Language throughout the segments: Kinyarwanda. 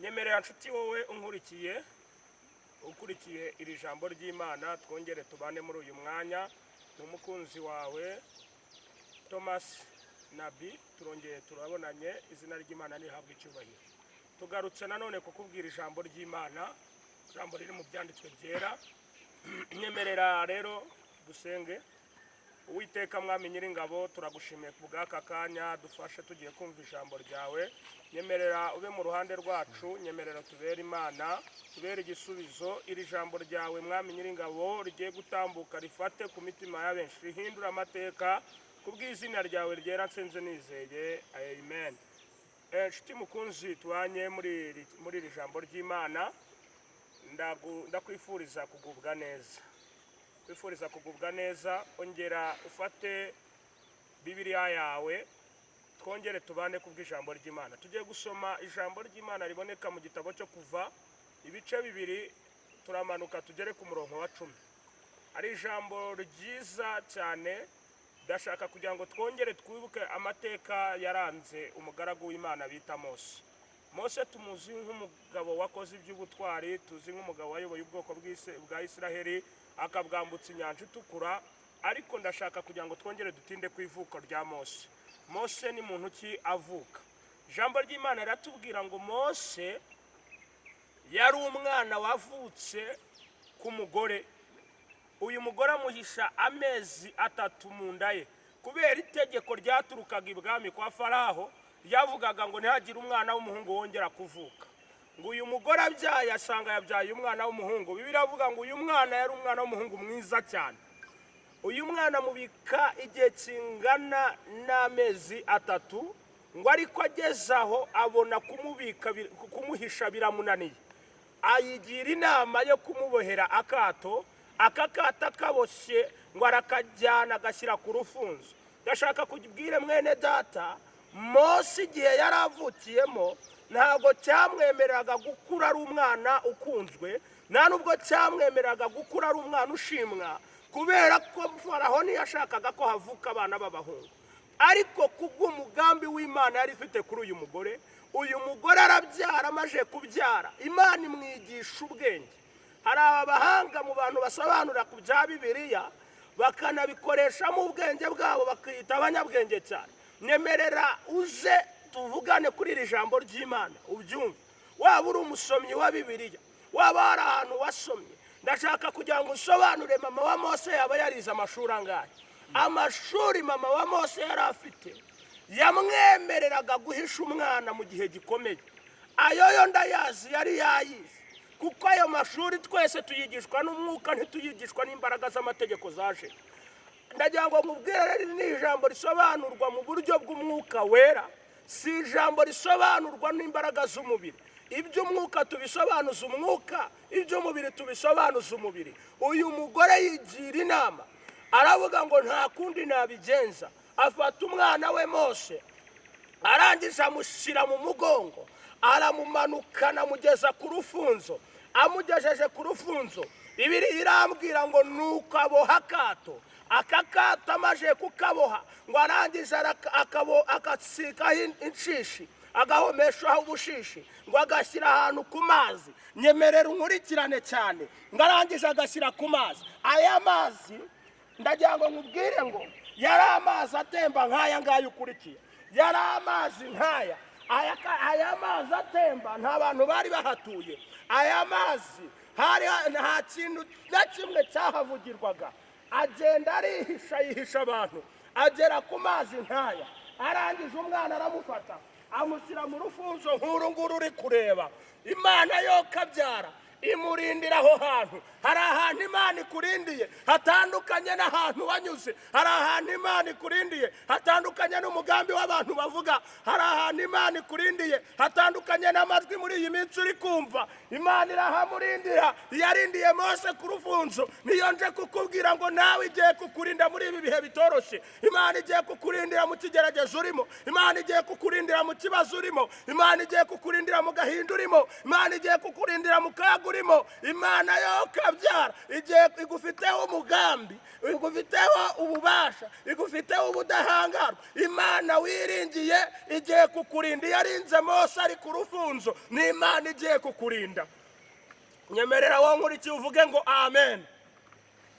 nyemerera nshuti wowe ukurikiye iri jambo ry'Imana twongere tubane muri uyu mwanya n'umukunzi wawe Thomas Nabi turongeye turabonanye izina ry'Imana nihabwe icyubahiro tugarutse nanone kukubwira ijambo ry'Imana ijambo riri mu byanditswe byera nyemerera rero dusenge Uwiteka mwami nyiringabo turagushimiye kubw'aka kanya dufashe tugiye kumva ijambo ryawe nyemerera ube mu ruhande rwacu nyemerera tubere Imana tubere igisubizo iri jambo ryawe mwami nyiringabo rigiye gutambuka rifate ku mitima y'abenshi rihindura amateka kubw'izina ryawe ryera nsenze nizeye amen. Nshuti mukunzi tubanye muri iri jambo ry'Imana ndakwifuriza kugubwa neza kwifuriza kugubwa neza ongera ufate Bibiliya yawe twongere tubane kubw'ijambo ry'Imana tugiye gusoma ijambo ry'Imana riboneka mu gitabo cyo kuva ibice 2 turamanuka tugere ku murongo wa 10 ari ijambo ryiza cyane ndashaka kugira ngo twongere twibuke amateka yaranze umugaragu w'Imana bita Mose tumuzi nk'umugabo wakoze iby'ubutwari tuzi nk'umugabo wayoboye ubwoko bwa Isiraheli akabwambutsa inyanja itukura ariko ndashaka kugira ngo twongere dutinde ku ivuko rya Mose ni muntu ki avuka ijambo ry'Imana riratubwira ngo Mose yari umwana wavutse ku mugore uyu mugore amuhisha amezi 3 mu nda ye kubera itegeko ryaturukaga ibwami kwa Faraho yavugaga ngo ntihagire umwana w'umuhungu wongera kuvuka ngo uyu mugore abyaye asanga yabyaye umwana w'umuhungu Bibiliya avuga ngo uyu mwana yari umwana w'umuhungu mwiza cyane uyu mwana mubika igihe kingana n'amezi 3 ngo ariko agezaho abona kumuhisha biramunaniye ayigira inama yo kumubohera akato akakata kaboshye ngo arakajyana agashyira ku rufunzo ndashaka kubwire mwene data Mose igihe yaravukiyemo ntabwo cyamwemereraga gukura ari umwana ukunzwe nta nubwo cyamwemereraga gukura ari umwana ushimwa kubera ko Faraho ntiyashakaga ko havuka abana b'abahungu ariko kubw'umugambi w'Imana yari ifite kuri uyu mugore arabyara amaje kubyara Imana imwigisha ubwenge hari abahanga mu bantu basobanura ku bya Bibiliya bakanabikoresha mu ubwenge bwabo bakita abanyabwenge cyane nyemerera uze tuvugane kuri iri jambo ry'Imana ubyumve waba uri umusomyi wa Bibiliya waba hari ahantu wasomye ndashaka kugira ngo usobanure mama wa Mose yaba yarize amashuri angahe amashuri mama wa Mose yari afite yamwemereraga guhisha umwana mu gihe gikomeye ayo ndayazi yari yayize kuko ayo mashuri twese tuyigishwa n'umwuka ntituyigishwa n'imbaraga z'amategeko zaje ndagira ngo nkubwire ni ijambo risobanurwa mu buryo bw'umwuka wera si ijambo risobanurwa n'imbaraga z'umubiri iby'umwuka tubisobanuza umwuka iby'umubiri tubisobanuza umubiri uyu mugore yigira inama aravuga ngo nta kundi nabigenza afata umwana we Mose arangije amushyira mu mugongo aramumanukana mugeza ku rufunzo amugejeje ku rufunzo Bibiliya irambwira ngo nuko aboha akato akakata amaje kukaboha ngo arangije akatsikaho inshishi agahomeshaho ubushishi ngo agashyira ahantu ku mazi nyemerera unkurikirane cyane ngo arangije agashyira ku mazi aya mazi ndagira ngo nkubwire ngo yari amazi atemba nk'aya ngaya ukurikiye yari amazi nk'aya aya mazi atemba nta bantu bari bahatuye aya mazi hari nta kintu na kimwe cyahavugirwaga agenda yihisha abantu agera ku mazi nk'aya arangije umwana aramufata amushyira mu rufunzo nk'uru nguru uri kureba Imana yo kabyara imurindira aho hantu hari ahantu Imana ikurindiye hatandukanye n'ahantu wanyuze hari ahantu Imana ikurindiye hatandukanye n'umugambi w'abantu bavuga hari ahantu Imana ikurindiye hatandukanye n'amajwi muri iyi minsi uri kumva Imana irahamurindira yarindiye Mose ku rufunzo niyo nje kukubwira ngo nawe igiye kukurinda muri ibi bihe bitoroshye Imana igiye kukurindira mu kigeragezo urimo Imana igiye kukurindira mu kibazo urimo Imana igiye kukurindira mu gahinda urimo Imana igiye kukurindira mu kaga urimo, Imana yo kabyara igiye igufiteho umugambi, igufiteho ububasha, igufiteho ubudahangarwa. Imana wiringiye igiye kukurinda. Yarinze Mose ari ku rufunzo, ni Imana igiye kukurinda. Nyemerera wowe nkurikiye uvuge ngo amen.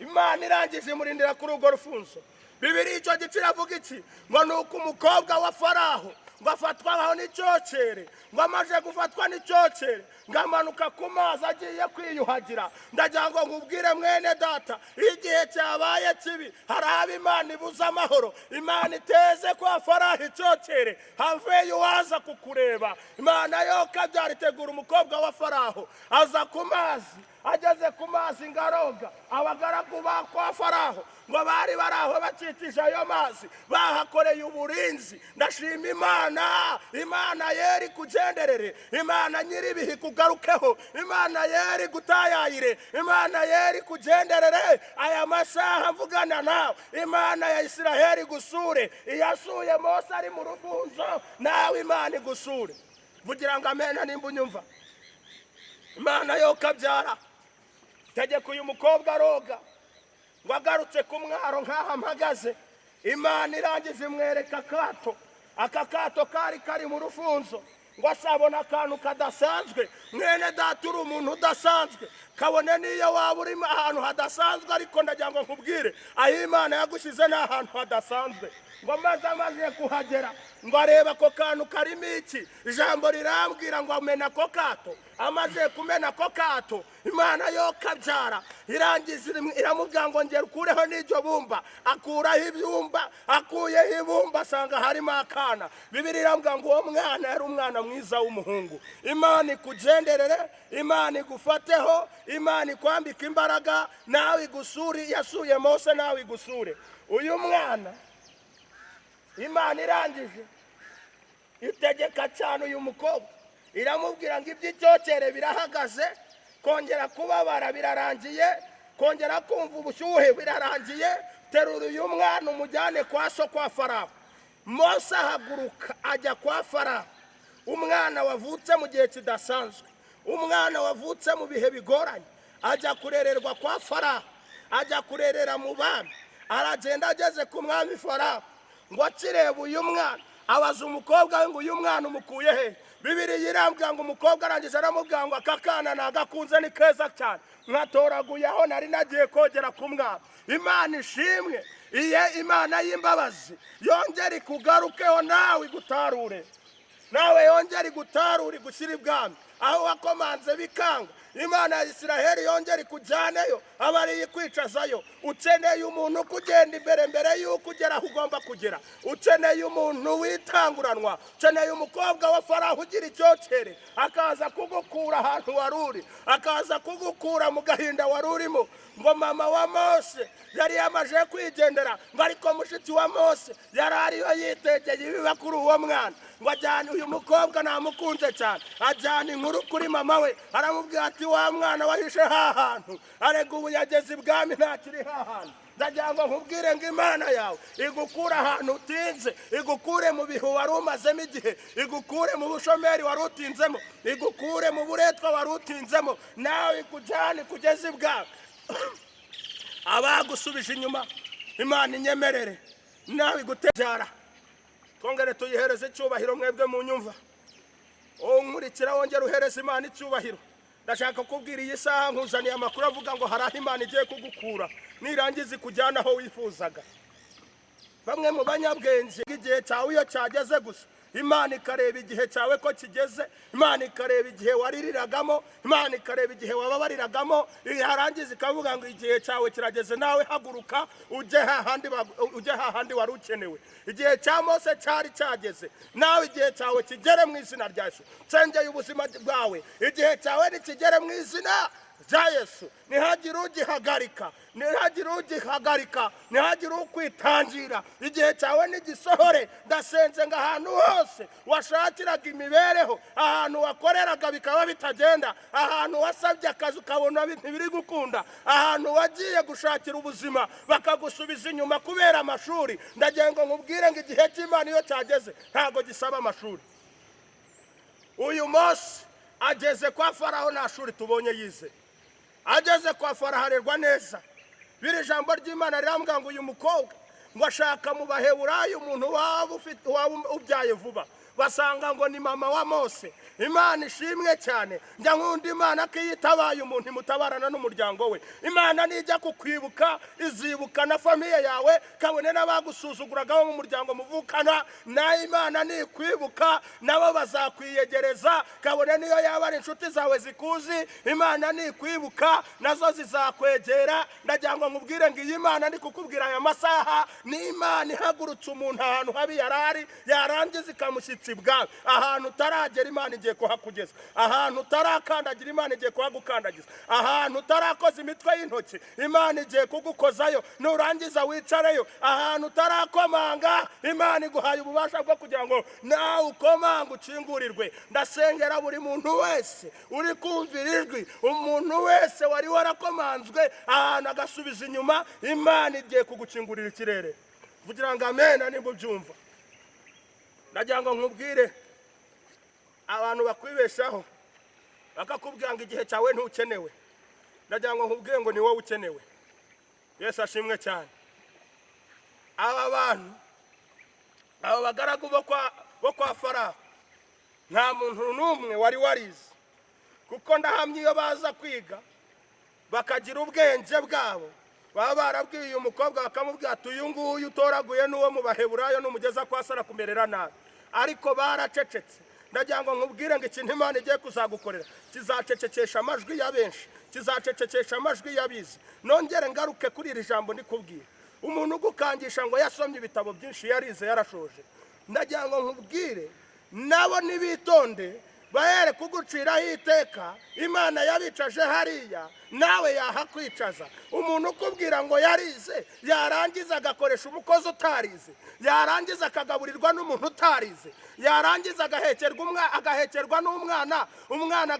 Imana irangije imurindira kuri urwo rufunzo. Bibiliya icyo gice iravuga iki? Ngo nuko umukobwa wa Faraho ngo afatwa aho n'icyokere, ngo amaze gufatwa n'icyokere ngo amanuka ku mazi agiye kwiyuhagira. Ndagira ngo nkubwire mwene data, igihe cyabaye kibi hari abo Imana ibuza amahoro. Imana iteze kwa Faraho icyokere, haveyo uwaza kukureba. Imana yo kabyara itegura umukobwa wa Faraho, aza ku mazi. Ageze ku mazi ngaroga, abagaragu ba kwa Faraho ngo bari baraho bakikije ayo mazi, bahakoreye uburinzi. Ndashima Imana, Imana yeri kugenderere, Imana nyiribihi kugarukeho, Imana yeri gutayayire, Imana yeri kugenderere. Aya masaha mvugana nawe, Imana ya Isiraheli gusure. Iyasuye Mose ari mu rufunzo, nawe Imana igusure. Vugira ngo amena nimba unyumva. Imana yo kabyara tegeka uyu mukobwa aroga, ngo agarutse ku mwaro nk'aho mpagaze. Imana irangiza imwereka akato. Aka kato kari kari mu rufunzo, ngo asabona akantu kadasanzwe. Mwene data uri umuntu udasanzwe, kabone niyo waba uri ahantu hadasanzwe, ariko ndagira ngo nkubwire aho Imana yagushyize ni ahantu hadasanzwe. Ngo amaze kuhagera ngo areba ko kantu karimo iki. Ijambo rirambwira ngo amena ako kato. Amaze kumena ako kato, Imana yo kabyara irangiza iramubwira ngo ngera ukureho n'iryo bumba. Akuraho ibyumba, akuyeho ibumba, asanga harimo akana. Bibiliya irambwira ngo uwo mwana yari umwana mwiza w'umuhungu. Imana ikugenderere, Imana igufateho, Imana ikwambika imbaraga, nawe igusure. Yasuye Mose, nawe igusure. Uyu mwana Imana irangije itegeka cyane uyu mukobwa, iramubwira ngo iby'icyokere birahagaze, kongera kubabara birarangiye, kongera kumva ubushyuhe birarangiye. Terura uyu mwana umujyane kwa so kwa Faraho. Mose ahaguruka ajya kwa Faraho. Umwana wavutse mu gihe kidasanzwe, umwana wavutse mu bihe bigoranye, ajya kurererwa kwa Faraho, ajya kurerera mu bami. Aragenda ageze ku mwami Faraho, ngo akireba uyu mwana abaza umukobwa we ngo uyu mwana umukuye he. Bibiliya irambwira ngo umukobwa arangije aramubwira ngo aka kana nagakunze ni keza cyane, nkatoraguye aho nari nagiye kogera ku mwana. Imana ishimwe, iye Imana y'imbabazi yongera ikugarukeho, nawe igutarure, nawe yongera igutarure gushyira ibwami aho wakomanze bikanga. Imana ya Isiraheli yongera ikujyaneyo, abari ikwicazayo. Ukeneye umuntu kugenda imbere mbere yuko ugera aho ugomba kugera. Ukeneye umuntu witanguranwa. Ukeneye umukobwa wa Faraho ugira icyokere, akaza kugukura ahantu waruri, akaza kugukura mu gahinda warurimo. Ngo mama wa Mose yari yamaje kwigendera, ngo ariko mushiki wa Mose yari ariyo yitegeye ibiba kuri uwo mwana. Ngo ajyane uyu mukobwa namukunze cyane, ajyana inkuru kuri mama we, aramubwira ati wa mwana wahishe hahantu, arega ubu yageze ibwami ntakiri hahantu. Ndagira ngo nkubwire ngo Imana yawe igukura ahantu utinze, igukure mu bihu wari umazemo igihe, igukure mu bushomeri wari utinzemo, igukure mu buretwa wari utinzemo, nawe ikujyane kugeza ibwami. Abagusubije inyuma Imana inyemerere, nawe igutebyara. Twongere tuyihereze icyubahiro mwebwe mu nyumva. Nkurikira wongera uhereze Imana icyubahiro. Ndashaka kubwira iyi saha nkuzaniye amakuru avuga ngo hari aho Imana igiye kugukura, nirangiza ikujyana aho wifuzaga. Bamwe mu banyabwenge igihe cyawe iyo cyageze gusa, Imana ikareba igihe cyawe ko kigeze, Imana ikareba igihe waririragamo, Imana ikareba igihe wababariragamo, yarangiza ikavuga ngo igihe cyawe kirageze, nawe haguruka ujye hahandi wari ukenewe. Igihe cya Mose cyari cyageze, nawe igihe cyawe kigere mu izina rya Yesu. Nsengeye ubuzima bwawe, igihe cyawe nikigere mu izina rya Yesu. Ntihagire ugihagarika, ntihagire ukwitangira. Igihe cyawe nigisohore. Ndasenze ngo ahantu hose washakiraga imibereho, ahantu wakoreraga bikaba bitagenda, ahantu wasabye akazi ukabona ntibiri gukunda, ahantu wagiye gushakira ubuzima bakagusubiza inyuma kubera amashuri, ndagira ngo nkubwire ngo igihe cy'Imana iyo cyageze ntago gisaba amashuri. Uyu Mose ageze kwa Faraho nta shuri tubonye yize, ageze kwa Faraho arerwa neza. Biri jambo ry'Imana rirambwira ngo uyu mukobwa ngo ashaka mu Baheburayo umuntu waba ubyaye vuba, basanga ngo ni mama wa Mose. Imana ishimwe cyane, njya nkunda Imana ko yitabaye umuntu imutabarana n'umuryango we. Imana nijya kukwibuka izibuka na famiye yawe, kabone n'abagusuzuguragaho mu muryango muvukana, na Imana nikwibuka nabo bazakwiyegereza, kabone niyo yaba ari inshuti zawe zikuzi, Imana nikwibuka nazo zizakwegera. Ndagira ngo nkubwire ngo iyi Imana ndi kukubwira aya masaha ni Imana ihagurutse umuntu ahantu habi yarari, yarangiza ikamushyitsa ibwami. Ahantu utaragera Imana igiye kuhakugeza, ahantu utarakandagira Imana igiye kuhagukandagiza, ahantu utarakoza imitwe y'intoki Imana igiye kugukozayo, nurangiza wicareyo. Ahantu utarakomanga Imana iguhaye ububasha bwo kugira ngo nawe ukomanga ukingurirwe. Ndasengera buri muntu wese uri kumvira ijwi, umuntu wese wari warakomanzwe ahantu agasubiza inyuma, Imana igiye kugukingurira ikirere. Vugira ngo amen nimba ubyumva. Ndagira ngo nkubwire abantu bakwibeshaho bakakubwira ngo igihe cyawe ntukenewe. Ndagira ngo nkubwire ngo ni wowe ukenewe. Yesu ashimwe cyane. Aba bantu, aba bagaragu bo kwa Faraho, nta muntu n'umwe wari warize, kuko ndahamye iyo baza kwiga bakagira ubwenge bwabo, baba barabwiye uyu mukobwa bakamubwira ati uyu nguyu utoraguye n'uwo mu Baheburayo n'umugeza kwa Sara kumerera nabi. Ariko baracecetse. Ndagira ngo nkubwire ngo ikintu Imana igiye kuzagukorera kizacecekesha amajwi ya benshi, kizacecekesha amajwi y'abizi. Nongere ngaruke kuri iri jambo ndikubwira. Umuntu ugukangisha ngo yasomye ibitabo byinshi yarize yarashoje, ndagira ngo nkubwire nabo nibitonde bahere kuguciraho iteka. Imana yabicaje hariya, nawe yahakwicaza. Umuntu ukubwira ngo yarize, yarangiza agakoresha umukozi utarize, yarangiza akagaburirwa n'umuntu utarize, yarangiza agahekerwa n'umwana, umwana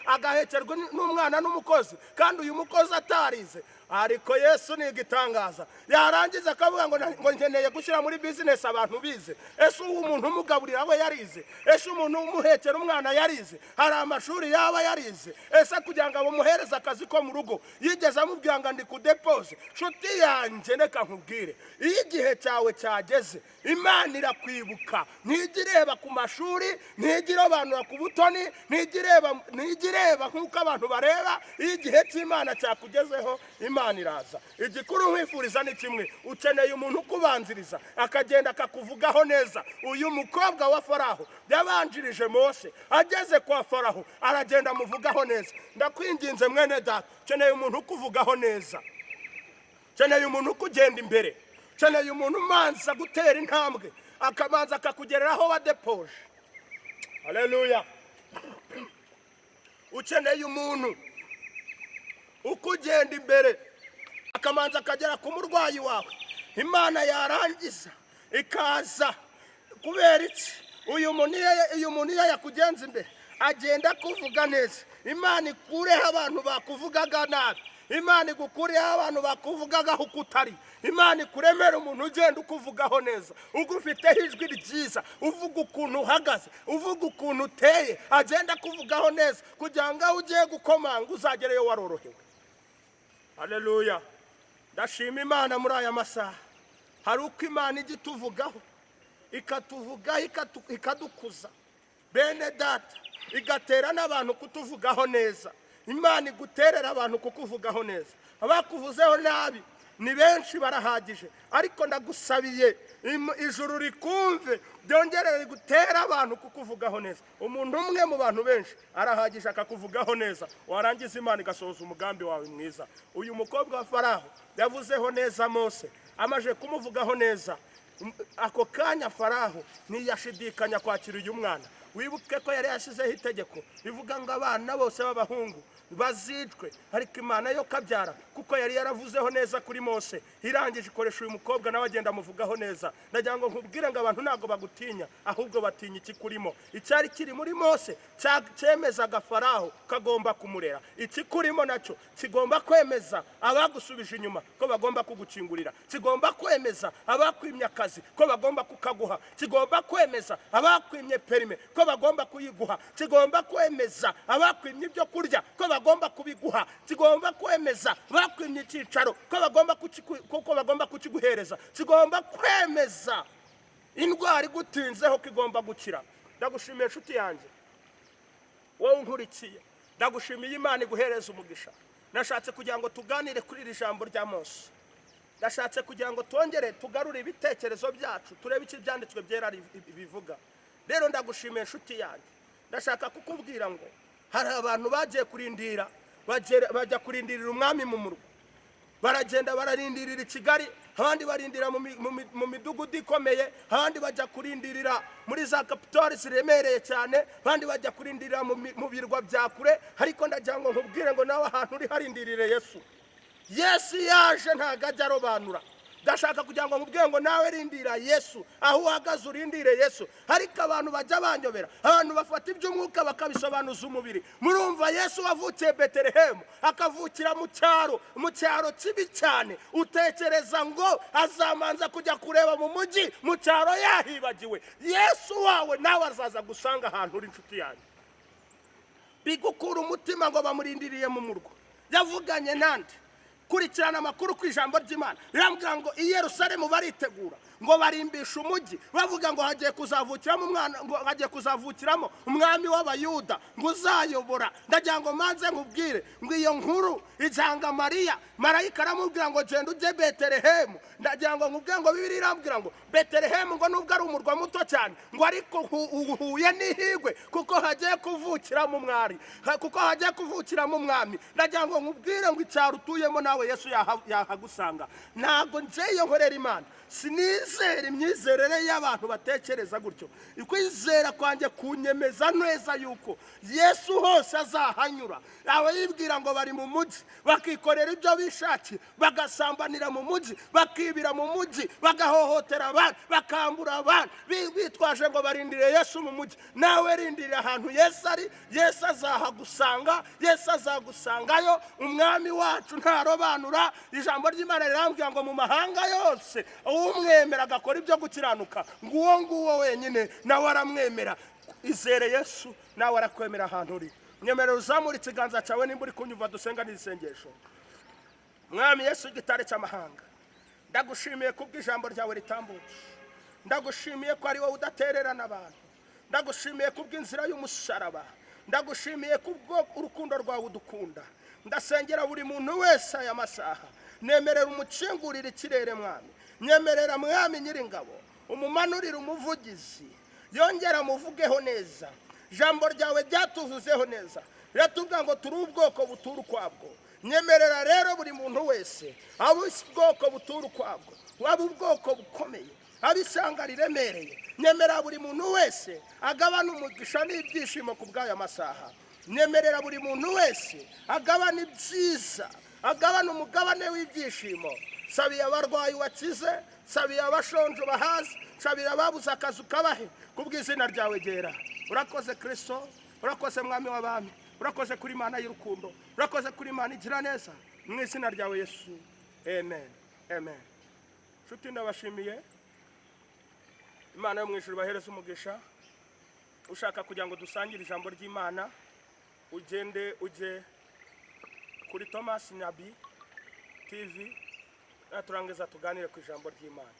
agahekerwa n'umwana n'umukozi, kandi uyu mukozi atarize. Ariko Yesu ni igitangaza. Yarangiza akavuga ngo nkeneye gushyira muri business abantu bize. Ese umuntu umugaburira we yarize? Ese umuntu umuhekera umwana yarize? Hari amashuri yaba yarize? Ese kugira ngo amuhereze akazi ko mu rugo yigeze amubwira ngo ndi kudepose? Nshuti yanjye reka nkubwire, iyo igihe cyawe cyageze Imana irakwibuka. Ntigireba ku mashuri, ntigirobanura ku butoni, ntigireba nk'uko abantu bareba. Iyo igihe cy'Imana cyakugezeho Imana iraza. Igikuru nkwifuriza ni kimwe, ukeneye umuntu ukubanziriza akagenda akakuvugaho neza. Uyu mukobwa wa Faraho yabanjirije Mose, ageze kwa Faraho aragenda amuvugaho neza. Ndakwinginze mwene data, ukeneye umuntu ukuvugaho neza, ukeneye umuntu ukugenda imbere, ukeneye umuntu umanza gutera intambwe akamanza akakugereraho wadepoje. Haleluya. Ukeneye umuntu ukugenda imbere akamanza akagera ku murwayi wawe. Imana yarangiza ikaza. Kubera iki? Uyu muntu iyo yakugenza imbere agenda kuvuga neza. Imana ikureho abantu bakuvugaga nabi, Imana igukureho abantu bakuvugaga uko utari. Imana ikuremera umuntu ugenda ukuvugaho neza, ugufiteho ijwi ryiza, uvuga ukuntu uhagaze, uvuga ukuntu uteye, agenda kuvugaho neza kugira ngo ugiye gukomanga uzagereyo warorohewe. Haleluya. Ndashima Imana muri aya masaha. Hari uko Imana ijya ituvugaho, ikatuvugaho, ikadukuza. Bene data, igatera n'abantu kutuvugaho neza. Imana iguterera abantu kukuvugaho neza. Abakuvuzeho nabi ni benshi barahagije, ariko ndagusabiye ijuru rikumve byongerere gutera abantu kukuvugaho neza. Umuntu umwe mu bantu benshi arahagije akakuvugaho neza, warangiza Imana igasohoza umugambi wawe mwiza. Uyu mukobwa wa Faraho yavuzeho neza Mose, amaje kumuvugaho neza, ako kanya Faraho ntiyashidikanya kwakira uyu mwana. Wibuke ko yari yashyizeho itegeko rivuga ngo abana bose b'abahungu bazicwe, ariko Imana yo kabyara kuko yari yaravuzeho neza kuri Mose, irangije ikoresha uyu mukobwa nawe agenda amuvugaho neza. Ndagira ngo nkubwire ngo abantu ntago bagutinya, ahubwo batinya iki kurimo. Icyari kiri muri Mose cyemezaga Faraho kagomba kumurera. Iki kurimo nacyo kigomba kwemeza abagusubije inyuma ko bagomba kugukingurira, kigomba kwemeza abakwimye akazi ko bagomba kukaguha, kigomba kwemeza abakwimye perime ko ko bagomba kuyiguha, kigomba kwemeza abakwimye ibyo kurya ko bagomba kubiguha, kigomba kwemeza bakwimye icyicaro ko bagomba kukiguhereza, kigomba kwemeza indwara igutinzeho kigomba gukira. Ndagushimiye inshuti yanjye wowe unkurikiye, ndagushimiye Imana iguhereza umugisha. Nashatse kugira ngo tuganire kuri iri jambo rya Mose, ndashatse kugira ngo twongere tugarure ibitekerezo byacu, turebe icyo ibyanditswe byera bivuga. Rero ndagushimiye inshuti yanjye, ndashaka kukubwira ngo hari abantu bagiye kurindira, bajya kurindirira umwami mu murwa, baragenda bararindirira i Kigali, abandi barindira mu midugudu ikomeye, abandi bajya kurindirira muri za kapitali ziremereye cyane, abandi bajya kurindirira mu birwa bya kure. Ariko ndagira ngo nkubwire ngo nawe ahantu uri harindirire Yesu. Yesu yaje ntago ajya arobanura. Ndashaka kugira ngo nkubwire ngo nawe rindira Yesu, aho uhagaze urindire Yesu. Ariko abantu bajya banyobera, abantu bafata iby'umwuka bakabisobanuza umubiri. Murumva Yesu wavukiye Betelehemu, akavukira mu cyaro kibi cyane, utekereza ngo azamanza kujya kureba mu mujyi, mu cyaro yahibagiwe. Yesu wawe nawe azaza gusanga ahantu uri inshuti yanjye. Bigukura umutima ngo bamurindiriye mu murwa. Yavuganye nande kurikirana amakuru ku ijambo ry'Imana, birambwira ngo i Yerusalemu baritegura ngo barimbisha umujyi, bavuga ngo hagiye kuzavukiramo umwami w'Abayuda ngo uzayobora. Ndagira ngo manze nkubwire ngo iyo nkuru ijanga Mariya, marayika aramubwira ngo genda ujye Betelehemu. Ndagira ngo nkubwire ngo Bibiliya irambwira ngo Betelehemu ngo nubwo ari umurwa muto cyane, ngo ariko uhuye n'ihigwe kuko hagiye kuvukiramo umwari, kuko hagiye kuvukiramo umwami. Ndagira ngo nkubwire ngo icyaro utuyemo nawe Yesu yahagusanga. Ntabwo nje iyo nkorera Imana, sinizera imyizerere y'abantu batekereza gutyo. Kwizera kwanjye kunyemeza neza yuko Yesu hose azahanyura. Aba yibwira ngo bari mu mujyi bakikorera ibyo bishakiye, bagasambanira mu mujyi, bakibira mu mujyi, bagahohotera abantu, bakambura abantu, bitwaje ngo barindire Yesu mu mujyi. Nawe rindira ahantu Yesu ari, Yesu azahagusanga, Yesu azagusangayo. Umwami wacu ntarobanura. Ijambo ry'Imana rirambwira ngo mu mahanga yose umwemera agakora ibyo gukiranuka, nguwo wenyine nawe aramwemera. Izere Yesu nawe arakwemera ahantu uri. Nyemerera uzamura ikiganza cyawe nimba uri kunyumva, dusenga n'isengesho. Mwami Yesu igitare cy'amahanga, ndagushimiye kubw'ijambo ryawe ritambutse, ndagushimiye ko ari wowe udatererana abantu, ndagushimiye kubw'inzira y'umusaraba, ndagushimiye kubwo urukundo rwawe udukunda. Ndasengera buri muntu wese aya masaha, nemerera umucengurira ikirere mwami, nyemerera mwami nyiringabo umumanurira umuvugizi, yongera muvugeho neza. Jambo ryawe ryatuvuzeho neza, riratubwira ngo turi ubwoko butura ukwabwo. Nyemerera rero buri muntu wese abo ubwoko butura ukwabwo, waba ubwoko bukomeye, abisanga riremereye. Nyemerera buri muntu wese agabana umugisha n'ibyishimo ku bw'aya masaha. Nyemerera buri muntu wese agabana ibyiza, agabana umugabane w'ibyishimo. Sabiye abarwayi wakize, sabiye abashonje bahaze, sabiye ababuze akazi ukabahe, kubw'izina ryawe gera. Urakoze Kristo, urakoze mwami w'abami, urakoze kuri Imana y'urukundo, urakoze kuri Imana igira neza. Mu izina ryawe Yesu, amen, amen. Nshuti ndabashimiye, Imana yo mu ijuru bahereza umugisha. Ushaka kugira ngo dusangire ijambo ry'Imana, ugende uje kuri Thomas Nyabi TV, turangiza tuganire ku ijambo ry'Imana.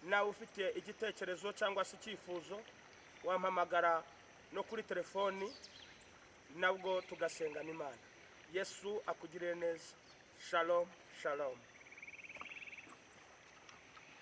Nawe ufite igitekerezo cyangwa se icyifuzo, wampamagara no kuri telefoni, nabwo tugasenga n'Imana. Yesu akugirire neza. Shalom, shalom.